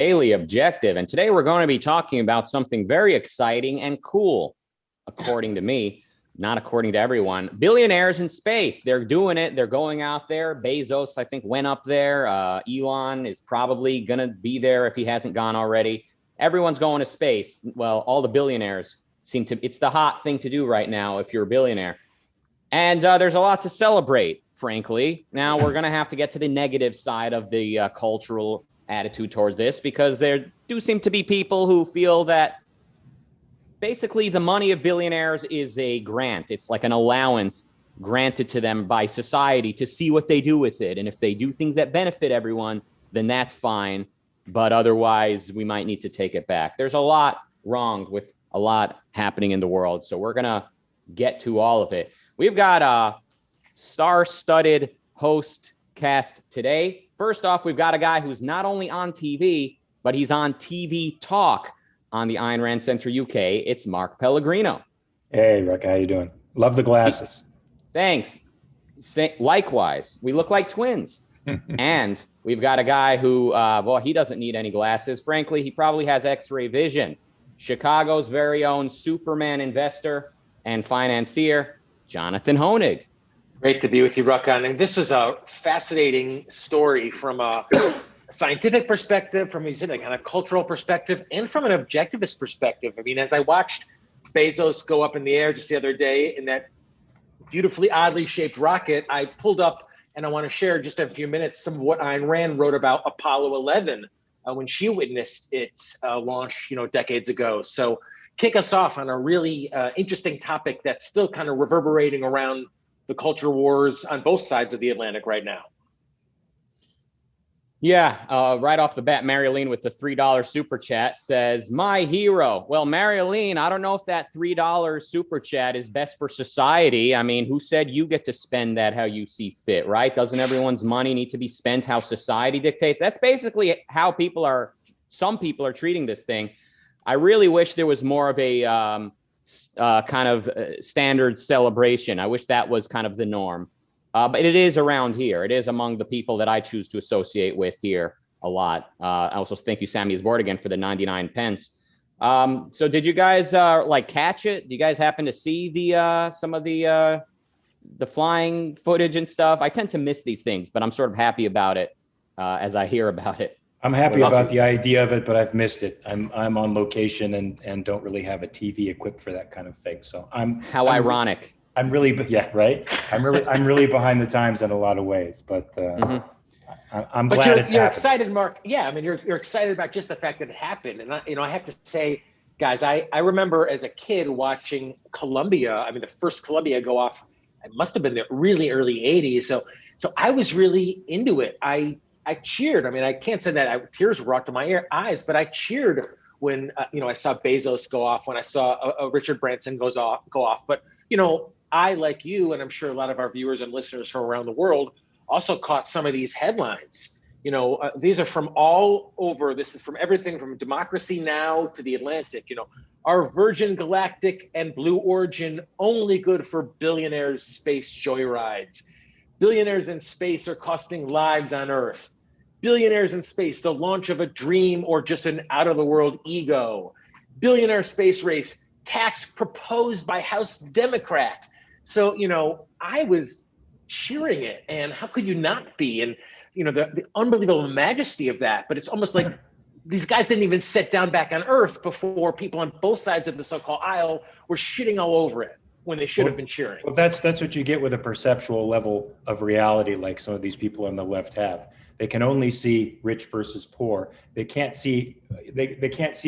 Daily Objective. And today we're going to be talking about something very exciting and cool, according to me, not according to everyone. Billionaires in space. They're doing it. They're going out there. Bezos, I think, went up there. Elon is probably going to be there if he hasn't gone already. Everyone's going to space. Well, all the billionaires seem to. It's the hot thing to do right now if you're a billionaire. And there's a lot to celebrate, frankly. Now we're going to have to get to the negative side of the cultural attitude towards this, because there do seem to be people who feel that basically the money of billionaires is a grant. It's like an allowance granted to them by society to see what they do with it. And if they do things that benefit everyone, then that's fine. But otherwise, we might need to take it back. There's a lot wrong with a lot happening in the world. So we're going to get to all of it. We've got a star-studded host cast today. First off, we've got a guy who's not only on TV, but he's on TV Talk on the Ayn Rand Center UK. It's Mark Pellegrino. Hey, Rucka, how you doing? Love the glasses. Thanks. Likewise. We look like twins. And we've got a guy who, he doesn't need any glasses. Frankly, he probably has X-ray vision. Chicago's very own Superman investor and financier, Jonathan Hoenig. Great to be with you, Rucka. And this was a fascinating story from a scientific perspective, from a kind of cultural perspective, and from an objectivist perspective. I mean, as I watched Bezos go up in the air just the other day in that beautifully oddly shaped rocket, I pulled up, and I want to share just in a few minutes some of what Ayn Rand wrote about Apollo 11 when she witnessed its launch, decades ago. So kick us off on a really interesting topic that's still kind of reverberating around the culture wars on both sides of the Atlantic right now. Yeah, right off the bat, Marileen with the $3 super chat says, my hero. Well, Marileen, I don't know if that $3 super chat is best for society. I mean, who said you get to spend that how you see fit, right? Doesn't everyone's money need to be spent how society dictates? That's basically how some people are treating this thing. I really wish there was more of a kind of standard celebration. I wish that was kind of the norm. But it is around here. It is among the people that I choose to associate with here a lot. I also thank you, Sammy is bored again, for the 99 pence. So did you guys catch it? Do you guys happen to see the some of the flying footage and stuff? I tend to miss these things, but I'm sort of happy about it as I hear about it. I'm happy about the idea of it, but I've missed it. I'm on location and don't really have a TV equipped for that kind of thing. So I'm ironic. I'm really right. I'm really behind the times in a lot of ways, but I'm glad it's you're happening. Excited, Mark. Yeah, I mean, you're excited about just the fact that it happened, and I have to say, guys, I remember as a kid watching Columbia. I mean, the first Columbia go off. It must have been the really early '80s. So I was really into it. I cheered. I mean, I can't say that tears brought to my eyes, but I cheered when I saw Bezos go off, when I saw Richard Branson go off. But I, like you, and I'm sure a lot of our viewers and listeners from around the world, also caught some of these headlines. These are from all over. This is from everything from Democracy Now! To The Atlantic. Are Virgin Galactic and Blue Origin only good for billionaires' space joyrides? Billionaires in space are costing lives on Earth. Billionaires in space, the launch of a dream or just an out-of-the-world ego. Billionaire space race, tax proposed by House Democrat. So, I was cheering it, and how could you not be? And, the unbelievable majesty of that, but it's almost like these guys didn't even sit down back on Earth before people on both sides of the so-called aisle were shitting all over it when they should have been cheering. Well, that's what you get with a perceptual level of reality like some of these people on the left have. They can only see rich versus poor. They can't see,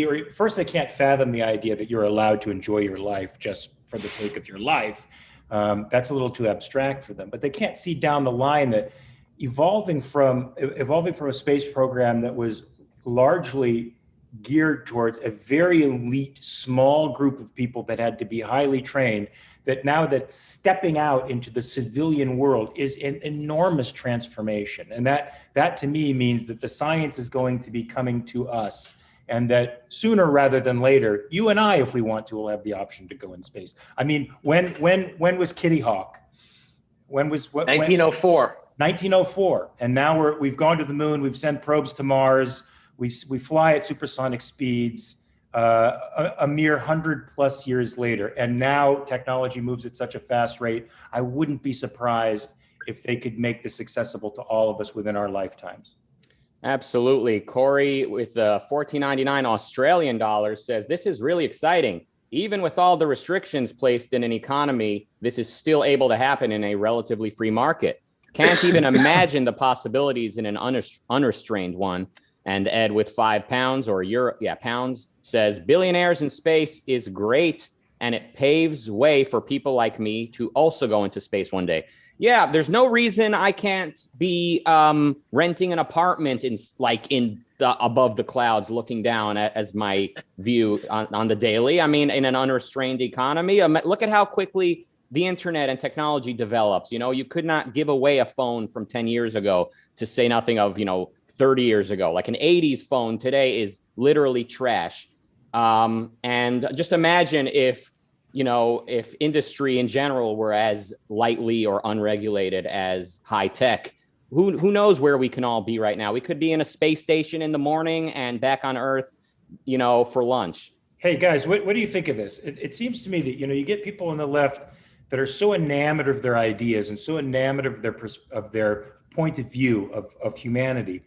or first they can't fathom the idea that you're allowed to enjoy your life just for the sake of your life. That's a little too abstract for them, but they can't see down the line that evolving from a space program that was largely geared towards a very elite small group of people that had to be highly trained, that now that stepping out into the civilian world is an enormous transformation. And that to me means that the science is going to be coming to us, and that sooner rather than later, you and I, if we want to, will have the option to go in space. I mean, when was Kitty Hawk? When was what? 1904. 1904. And now we've gone to the moon, we've sent probes to Mars, We fly at supersonic speeds a mere 100+ years later. And now technology moves at such a fast rate. I wouldn't be surprised if they could make this accessible to all of us within our lifetimes. Absolutely. Corey with $14.99 Australian dollars says, this is really exciting. Even with all the restrictions placed in an economy, this is still able to happen in a relatively free market. Can't even imagine the possibilities in an unrestrained one. And Ed with £5 or euro, pounds says, Billionaires in Space is great, and it paves way for people like me to also go into space one day. Yeah, there's no reason I can't be renting an apartment in above the clouds, looking down as my view on the daily. I mean, in an unrestrained economy, look at how quickly the internet and technology develops. You know, you could not give away a phone from 10 years ago, to say nothing of, 30 years ago. Like an 80s phone today is literally trash. And just imagine if industry in general were as lightly or unregulated as high tech. Who knows where we can all be right now? We could be in a space station in the morning and back on Earth, for lunch. Hey guys, what do you think of this? It seems to me that you get people on the left that are so enamored of their ideas and so enamored of their point of view of humanity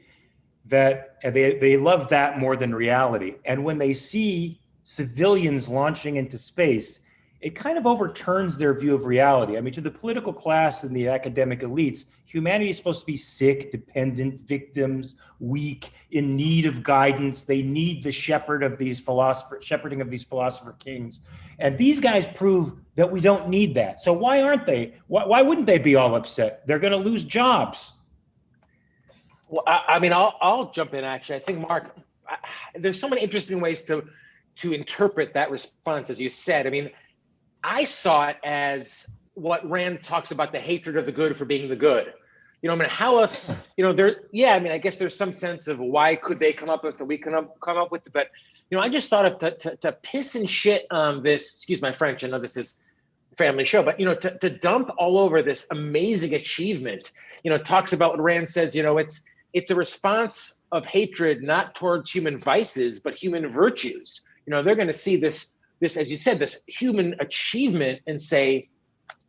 that they love that more than reality. And when they see civilians launching into space, it kind of overturns their view of reality. I mean, to the political class and the academic elites, humanity is supposed to be sick, dependent, victims, weak, in need of guidance. They need the shepherding of these philosopher kings. And these guys prove that we don't need that. So why aren't they? Why wouldn't they be all upset? They're going to lose jobs. Well, I mean, I'll jump in. Actually, I think Mark, there's so many interesting ways to interpret that response, as you said. I mean, I saw it as what Rand talks about, the hatred of the good for being the good. I mean, how else, I guess there's some sense of why could they come up with it, we can come up with it. But, I just thought of to piss and shit on this, excuse my French, I know this is a family show, but, to dump all over this amazing achievement, talks about what Rand says, it's a response of hatred, not towards human vices, but human virtues. They're going to see this, as you said, this human achievement and say,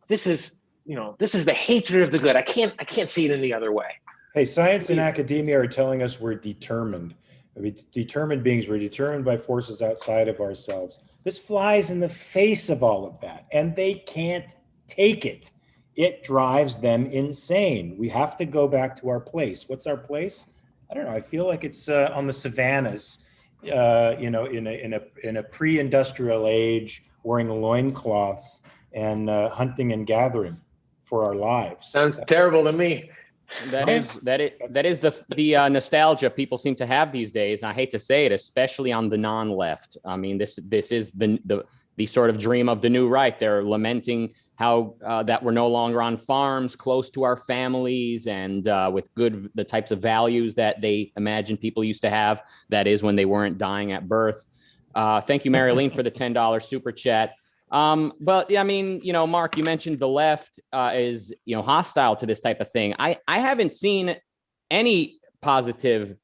this is the hatred of the good. I can't see it any other way. Hey, science and academia are telling us we're determined. I mean, determined beings, we're determined by forces outside of ourselves. This flies in the face of all of that, and they can't take it. It drives them insane. We have to go back to our place. What's our place? I don't know. I feel like it's on the savannas, in a pre-industrial age, wearing loincloths and hunting and gathering for our lives. Sounds terrible to me. That is the nostalgia people seem to have these days. I hate to say it, especially on the non-left. I mean, this is the sort of dream of the new right. They're lamenting how that we're no longer on farms close to our families and with the types of values that they imagine people used to have. That is, when they weren't dying at birth. Thank you, Marilyn, for the $10 super chat. But I mean, Mark, you mentioned the left is, hostile to this type of thing. I haven't seen any positive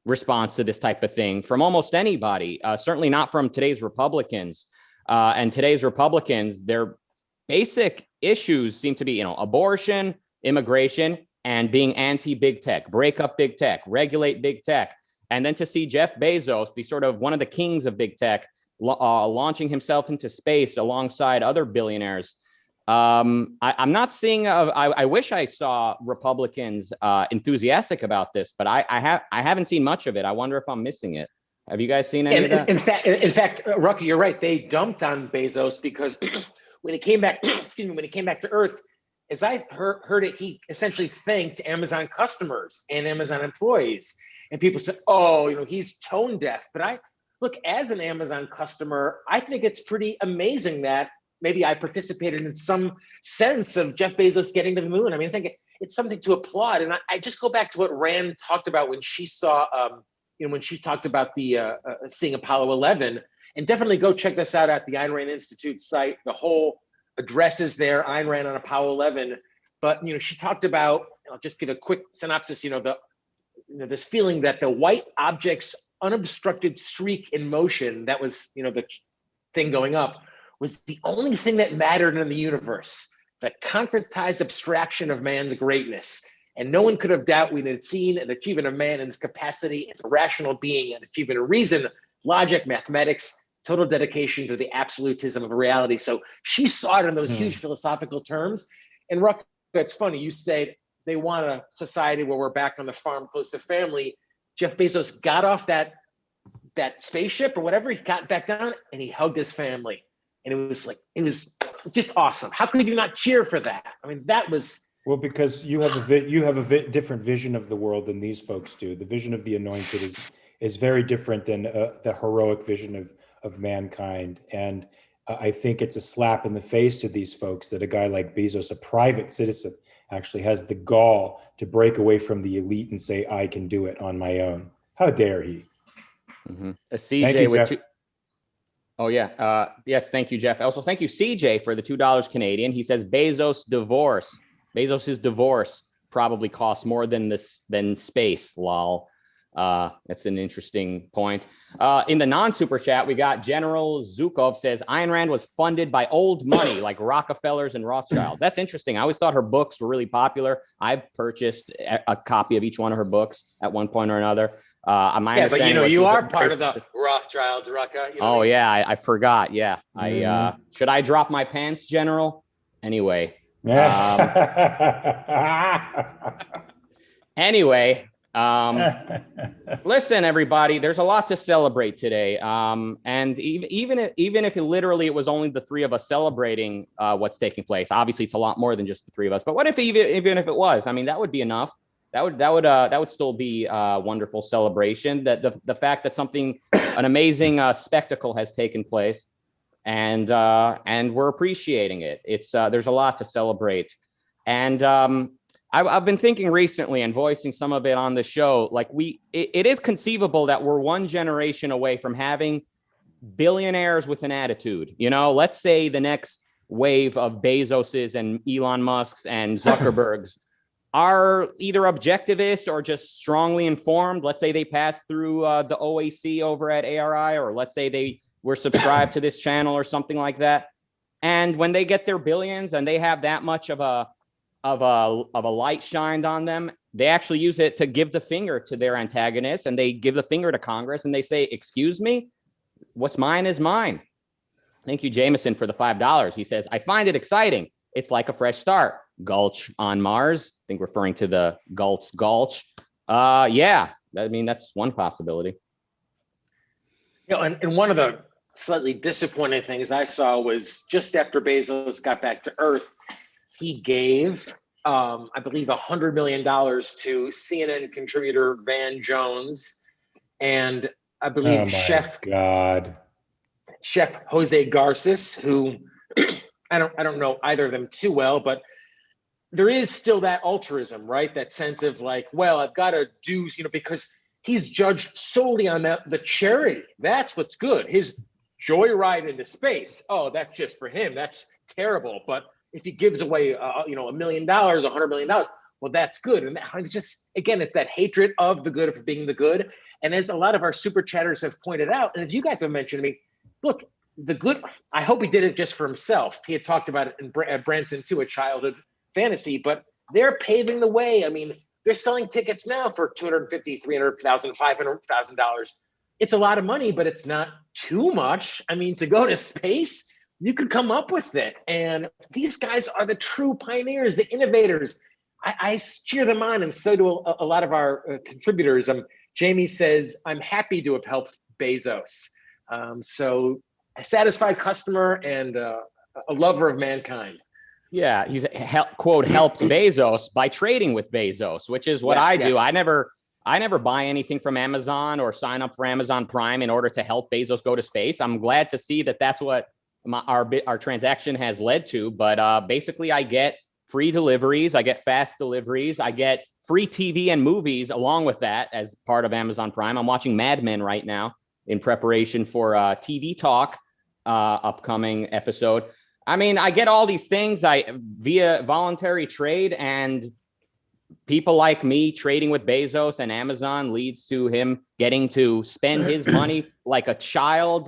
response to this type of thing from almost anybody, certainly not from today's Republicans. And today's Republicans, their basic issues seem to be, abortion, immigration, and being anti-big tech, break up big tech, regulate big tech. And then to see Jeff Bezos, the sort of one of the kings of big tech, launching himself into space alongside other billionaires. I'm not seeing, I wish I saw Republicans enthusiastic about this, but I haven't seen much of it. I wonder if I'm missing it. Have you guys seen any of that? In fact, Rucka, you're right. They dumped on Bezos because when he came back, when he came back to Earth, as I heard it, he essentially thanked Amazon customers and Amazon employees. And people said, oh, he's tone deaf. But look, as an Amazon customer, I think it's pretty amazing that maybe I participated in some sense of Jeff Bezos getting to the moon. I mean, I think it's something to applaud. And I just go back to what Rand talked about when she saw, when she talked about the seeing Apollo 11. And definitely go check this out at the Ayn Rand Institute site. The whole address is there, Ayn Rand on Apollo 11. But, she talked about, I'll just give a quick synopsis, this feeling that the white objects unobstructed streak in motion that was, the thing going up, was the only thing that mattered in the universe, the concretized abstraction of man's greatness. And no one could have doubted we had seen an achievement of man in his capacity as a rational being, an achievement of reason, logic, mathematics, total dedication to the absolutism of reality. So she saw it in those huge philosophical terms. And Rucka, it's funny, you said they want a society where we're back on the farm close to family. Jeff Bezos got off that spaceship or whatever, he got back down and he hugged his family. And it was just awesome. How could you not cheer for that? I mean, that was... Well, because you have a different vision of the world than these folks do. The vision of the anointed is very different than the heroic vision of mankind. And I think it's a slap in the face to these folks that a guy like Bezos, a private citizen, actually has the gall to break away from the elite and say, I can do it on my own. How dare he? Mm-hmm. CJ with Jeff. Oh, yeah. Yes, thank you, Jeff. Also, thank you, CJ, for the $2 Canadian. He says Bezos's divorce probably costs more than space, lol. That's an interesting point. In the non-super chat, we got General Zukov says Ayn Rand was funded by old money like Rockefellers and Rothschilds. That's interesting. I always thought her books were really popular. I purchased a copy of each one of her books at one point or another. But you are part of the Rothschilds, Rucka. I forgot. Yeah. Should I drop my pants, General? Anyway. Listen, everybody, there's a lot to celebrate today. And even if it was only the three of us celebrating what's taking place, obviously it's a lot more than just the three of us. But what if even if it was? I mean, that would be enough. That would still be a wonderful celebration. That the fact that an amazing spectacle has taken place, and we're appreciating it. It's there's a lot to celebrate, and I've been thinking recently and voicing some of it on the show. Like it is conceivable that we're one generation away from having billionaires with an attitude. Let's say the next wave of Bezos's and Elon Musk's and Zuckerberg's are either objectivist or just strongly informed. Let's say they passed through the OAC over at ARI, or let's say they were subscribed to this channel or something like that. And when they get their billions and they have that much of a light shined on them, they actually use it to give the finger to their antagonists, and they give the finger to Congress and they say, excuse me, what's mine is mine. Thank you, Jameson, for the $5. He says, I find it exciting. It's like a fresh start. Gulch on Mars. I think referring to the Gulch Gulch. Yeah, I mean, that's one possibility. And one of the slightly disappointing things I saw was just after Bezos got back to Earth, he gave, I believe, $100 million to CNN contributor Van Jones, and I believe Chef Jose Garces, who I don't know either of them too well, but there is still that altruism, right? That sense of like, well, I've got to do, because he's judged solely on the charity. That's what's good. His joyride into space. Oh, that's just for him. That's terrible. But if he gives away, $1 million, $100 million, well, that's good. And it's just, again, it's that hatred of the good for being the good. And as a lot of our super chatters have pointed out, and as you guys have mentioned to me, look, the good, I hope he did it just for himself. He had talked about it in Branson too, a childhood fantasy, but they're paving the way. I mean, they're selling tickets now for $250,000, $300,000, $500,000. It's a lot of money, but it's not too much. I mean, to go to space, you could come up with it. And these guys are the true pioneers, the innovators. I cheer them on, and so do a lot of our contributors. Jamie says, I'm happy to have helped Bezos. So a satisfied customer and a lover of mankind. Yeah, he's quote helped Bezos by trading with Bezos, which is what I do. I never buy anything from Amazon or sign up for Amazon Prime in order to help Bezos go to space. I'm glad to see that that's what our transaction has led to. But basically, I get free deliveries, I get fast deliveries, I get free TV and movies along with that as part of Amazon Prime. I'm watching Mad Men right now in preparation for TV Talk upcoming episode. I mean, I get all these things via voluntary trade, and people like me trading with Bezos and Amazon leads to him getting to spend his money like a child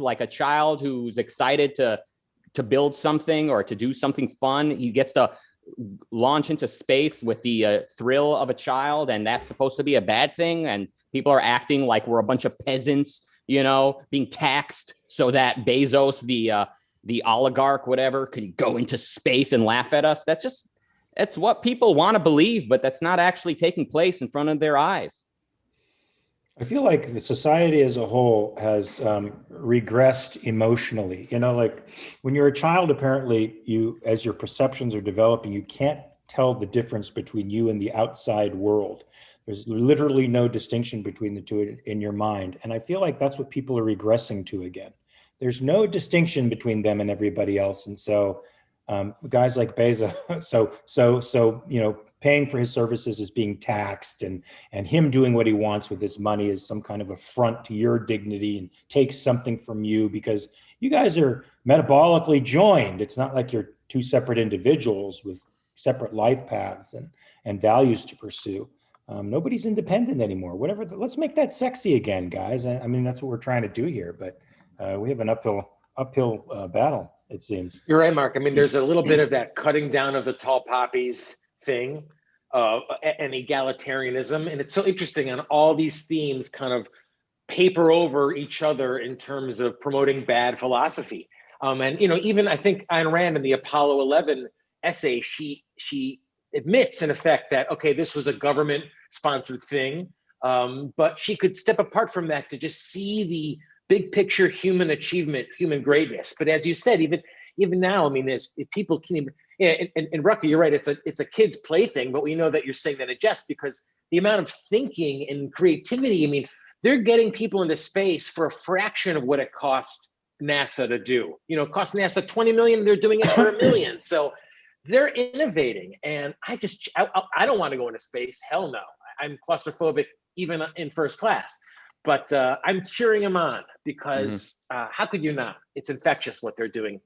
who's excited to build something or to do something fun. He gets to launch into space with the thrill of a child, and that's supposed to be a bad thing. And people are acting like we're a bunch of peasants, being taxed so that Bezos, the oligarch, whatever, can go into space and laugh at us. That's what people want to believe, but that's not actually taking place in front of their eyes. I feel like the society as a whole has regressed emotionally. Like when you're a child, apparently as your perceptions are developing, you can't tell the difference between you and the outside world. There's literally no distinction between the two in your mind. And I feel like that's what people are regressing to again. There's no distinction between them and everybody else. And so guys like Bezos, so paying for his services is being taxed, and him doing what he wants with his money is some kind of affront to your dignity and takes something from you because you guys are metabolically joined. It's not like you're two separate individuals with separate life paths and values to pursue. Nobody's independent anymore. Whatever. Let's make that sexy again, guys. I mean, that's what we're trying to do here, but we have an uphill battle, it seems. You're right, Mark. I mean, there's a little bit of that cutting down of the tall poppies thing and egalitarianism. And it's so interesting on all these themes kind of paper over each other in terms of promoting bad philosophy. And, even I think Ayn Rand in the Apollo 11 essay, she admits in effect that, okay, this was a government sponsored thing, but she could step apart from that to just see the big picture human achievement, human greatness. But as you said, even now, I mean, there's people can even, and Rucka, you're right, it's a kid's plaything, but we know that you're saying that in jest because the amount of thinking and creativity, I mean, they're getting people into space for a fraction of what it cost NASA to do. It cost NASA 20 million, they're doing it for $1 million. So they're innovating. And I don't want to go into space. Hell no. I'm claustrophobic even in first class. But I'm cheering them on because how could you not? It's infectious what they're doing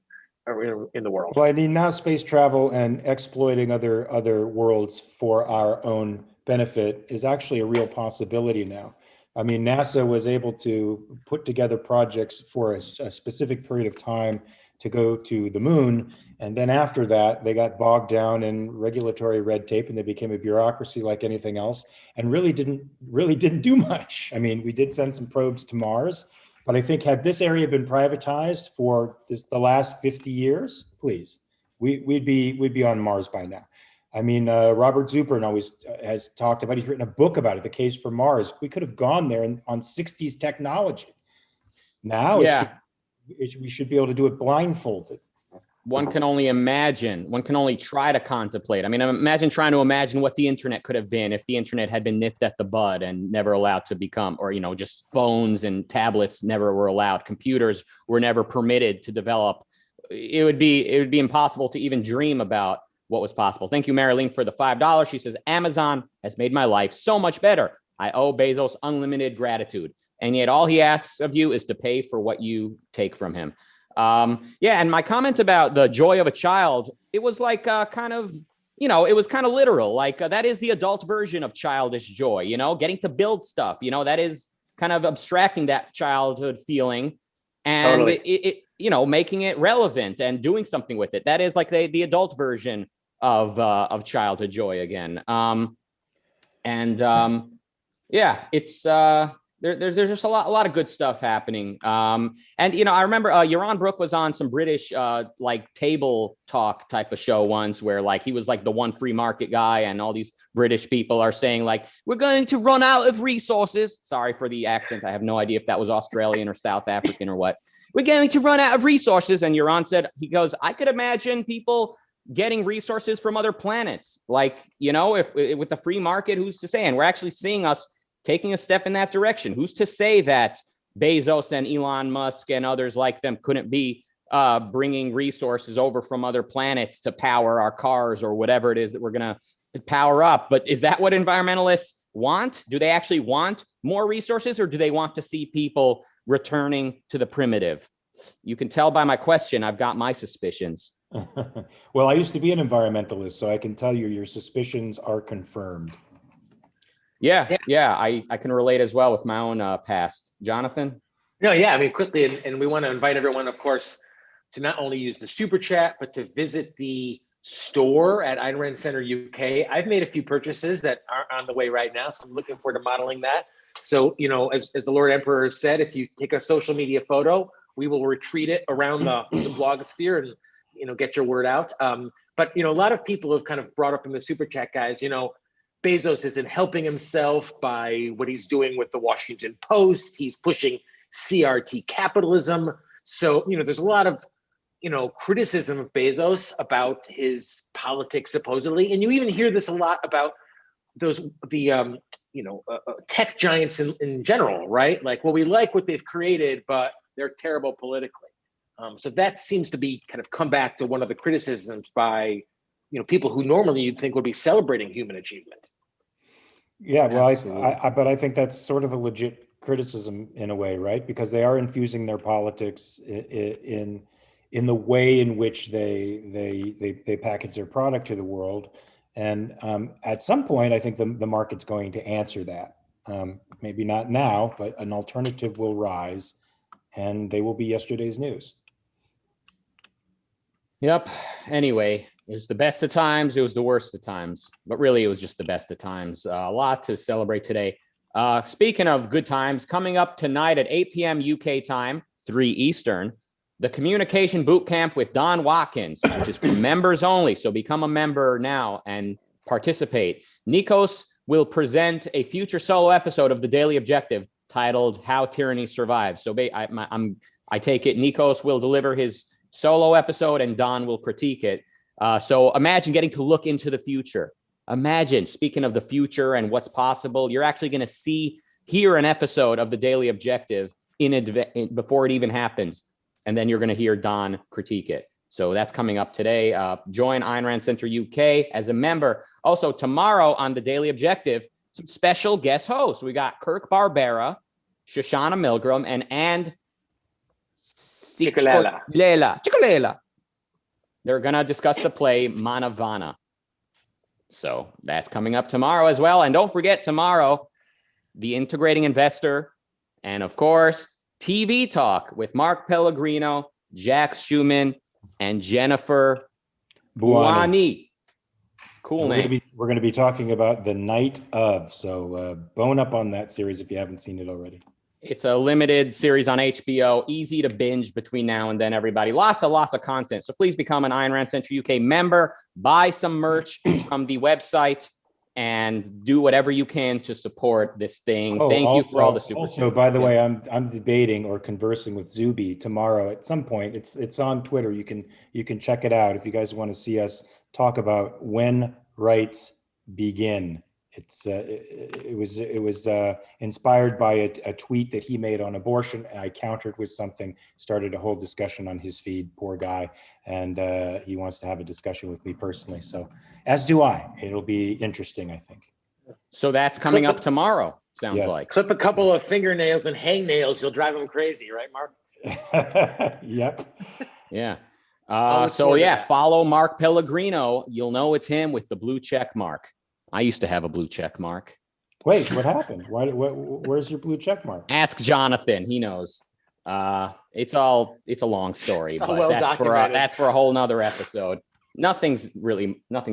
in the world. Well, I mean, now space travel and exploiting other worlds for our own benefit is actually a real possibility now. I mean, NASA was able to put together projects for a specific period of time to go to the moon. And then after that, they got bogged down in regulatory red tape and they became a bureaucracy like anything else and really didn't do much. I mean, we did send some probes to Mars, but I think had this area been privatized for the last 50 years, please, we'd be on Mars by now. I mean, Robert Zuprin always has talked about, he's written a book about it, The Case for Mars. We could have gone there on 60s technology. Now we should be able to do it blindfolded. One can only imagine, one can only try to contemplate. I mean, imagine trying to imagine what the internet could have been if the internet had been nipped at the bud and never allowed to become, or, just phones and tablets never were allowed. Computers were never permitted to develop. It would be impossible to even dream about what was possible. Thank you, Marilyn, for the $5. She says, Amazon has made my life so much better. I owe Bezos unlimited gratitude. And yet all he asks of you is to pay for what you take from him. And my comment about the joy of a child, it was like it was kind of literal. Like that is the adult version of childish joy, getting to build stuff, that is kind of abstracting that childhood feeling and totally. Making it relevant and doing something with it. That is like the adult version of childhood joy again. It's there's just a lot of good stuff happening. I remember Yaron Brook was on some British table talk type of show once where he was the one free market guy, and all these British people are saying we're going to run out of resources. Sorry for the accent. I have no idea if that was Australian or South African or what. We're going to run out of resources. And Yaron said, he goes, I could imagine people getting resources from other planets. If with the free market, who's to say? And we're actually seeing us taking a step in that direction. Who's to say that Bezos and Elon Musk and others like them couldn't be bringing resources over from other planets to power our cars or whatever it is that we're going to power up? But is that what environmentalists want? Do they actually want more resources, or do they want to see people returning to the primitive? You can tell by my question, I've got my suspicions. Well, I used to be an environmentalist, so I can tell you your suspicions are confirmed. Yeah. I can relate as well with my own past. Jonathan? No, yeah, I mean, quickly, and we want to invite everyone, of course, to not only use the super chat, but to visit the store at Ayn Rand Center UK. I've made a few purchases that are on the way right now, so I'm looking forward to modeling that. So, you know, as the Lord Emperor has said, if you take a social media photo, we will retweet it around the blogosphere and, you know, get your word out. But, you know, a lot of people have kind of brought up in the super chat, guys, you know, Bezos isn't helping himself by what he's doing with the Washington Post. He's pushing CRT capitalism. So, you know, there's a lot of, you know, criticism of Bezos about his politics, supposedly. And you even hear this a lot about the tech giants in general, right? Like, well, we like what they've created, but they're terrible politically. So that seems to be kind of come back to one of the criticisms by, you know, people who normally you'd think would be celebrating human achievement. Yeah, well, but I think that's sort of a legit criticism in a way, right? Because they are infusing their politics in the way in which they package their product to the world. And at some point, I think the market's going to answer that. Maybe not now, but an alternative will rise, and they will be yesterday's news. Yep. Anyway, it was the best of times. It was the worst of times, but really it was just the best of times. A lot to celebrate today. Speaking of good times, coming up tonight at 8 p.m. UK time, 3 Eastern, the Communication Boot Camp with Don Watkins, which is for members only. So become a member now and participate. Nikos will present a future solo episode of The Daily Objective titled How Tyranny Survives. So I take it Nikos will deliver his solo episode and Don will critique it. So imagine getting to look into the future. Imagine, speaking of the future and what's possible, you're actually going to hear an episode of The Daily Objective before it even happens. And then you're going to hear Don critique it. So that's coming up today. Join Ayn Rand Center UK as a member. Also, tomorrow on The Daily Objective, some special guest hosts. We got Kirk Barbera, Shoshana Milgram, and Chicolela. They're going to discuss the play Manavana. So that's coming up tomorrow as well. And don't forget tomorrow, The Integrating Investor, and of course, TV Talk with Mark Pellegrino, Jack Schumann, and Jennifer Buani. Cool name. We're going to be talking about The Night Of. So bone up on that series if you haven't seen it already. It's a limited series on HBO, easy to binge between now and then, everybody. Lots of content. So please become an Ayn Rand Center UK member, buy some merch from the website, and do whatever you can to support this thing. Thank you for all the super. So, by the way, I'm debating or conversing with Zuby tomorrow at some point. It's on Twitter. You can check it out if you guys want to see us talk about when rights begin. It was inspired by a tweet that he made on abortion. I countered with something, started a whole discussion on his feed, poor guy. And he wants to have a discussion with me personally. So as do I. It'll be interesting, I think. So that's coming up tomorrow, sounds like. Clip a couple of fingernails and hangnails. You'll drive them crazy, right, Mark? Yep. Yeah. Follow Mark Pellegrino. You'll know it's him with the blue check mark. I used to have a blue check mark. Wait, what happened? Where's your blue check mark? Ask Jonathan. He knows. It's a long story, but that's for a whole nother episode. Nothing's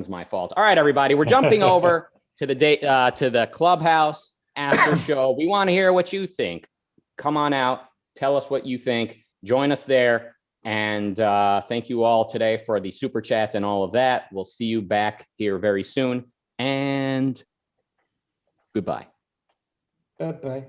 my fault. All right, everybody, we're jumping over to the Clubhouse after show. We want to hear what you think. Come on out. Tell us what you think. Join us there. And thank you all today for the super chats and all of that. We'll see you back here very soon. And goodbye. Bye-bye.